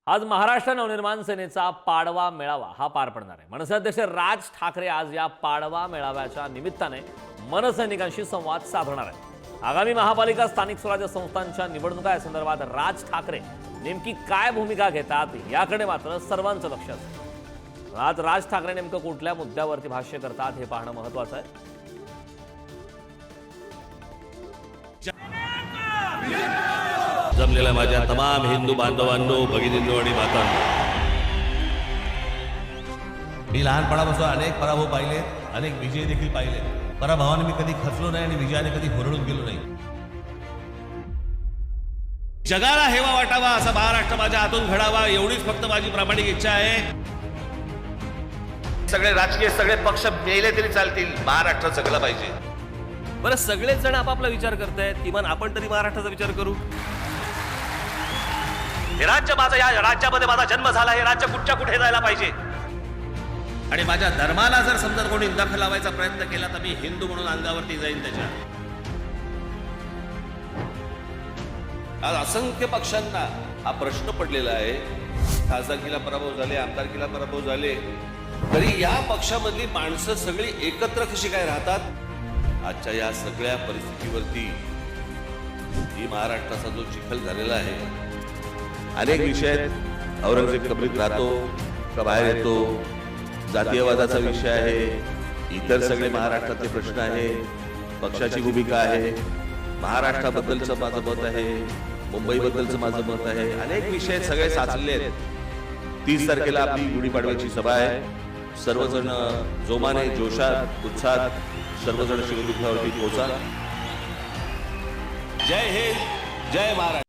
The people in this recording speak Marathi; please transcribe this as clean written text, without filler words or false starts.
आज महाराष्ट्र नवनिर्माण सेनेचा पाडवा मेळावा हा पार पडणार आहे। मनसे अध्यक्ष राज ठाकरे आज या पाडवा मेळाव्याच्या निमित्ताने मनसैनिकांशी संवाद साधणार आहेत। आगामी महापालिका स्थानिक स्वराज्य संस्थांच्या निवडणुका या संदर्भात राज ठाकरे नेमकी काय भूमिका घेतात याकडे मात्र सर्वांचं लक्ष असेल। आज राज ठाकरे नेमकं कुठल्या मुद्द्यावरती भाष्य करतात हे पाहणं महत्त्वाचं आहे। जमलेल्या माझ्या तमाम हिंदू बांधवांनो, भगिनींनो आणि मातांनो, मी लहानपणापासून अनेक पराभव पाहिले, अनेक विजय देखील पाहिले। पराभवाने मी कधी खचलो नाही आणि विजयाने कधी हुरळून गेलो नाही। जगाला हेवा वाटावा असा महाराष्ट्र माझ्या हातून घडावा एवढीच फक्त माझी प्रामाणिक इच्छा आहे। सगळे राजकीय सगळे पक्ष मेले तरी चालतील, महाराष्ट्र जगला पाहिजे। बरं, सगळेच जण आपापला विचार करतायत, किमान आपण तरी महाराष्ट्राचा विचार करू। हे राज्य माझं, या राज्यामध्ये माझा जन्म झाला, हे राज्य कुठच्या कुठे जायला पाहिजे। आणि माझ्या धर्माला जर समजा कोणी दखल लावायचा प्रयत्न केला तर मी हिंदू म्हणून अंगावरती जाईन त्याच्या। आज असंख्य पक्षांना हा प्रश्न पडलेला आहे। खासदारकीला पराभव झाले, आमदारकीला पराभव झाले, तरी या पक्षामधली माणसं सगळी एकत्र कशी काय राहतात? आजच्या या सगळ्या परिस्थितीवरती ही महाराष्ट्राचा जो चिखल झालेला आहे, अनेक विषय आहेत। औरंगजेब कबरीत राहतो का बाहेर येतो, जातीयवादाचा विषय आहे, इतर सगळे महाराष्ट्रातले प्रश्न आहे, पक्षाची भूमिका आहे, महाराष्ट्राबद्दलचं माझं मत आहे, मुंबईबद्दलचं माझं मत आहे, अनेक विषय सगळे साचलेले आहेत। 30 तारखेला आपली गुढीपाडव्याची सभा आहे। सर्वजण जोमाने, जोशात, उत्साहात सर्वजण शिवदुर्गावरती पोहोचा। जय हिंद, जय महाराष्ट्र।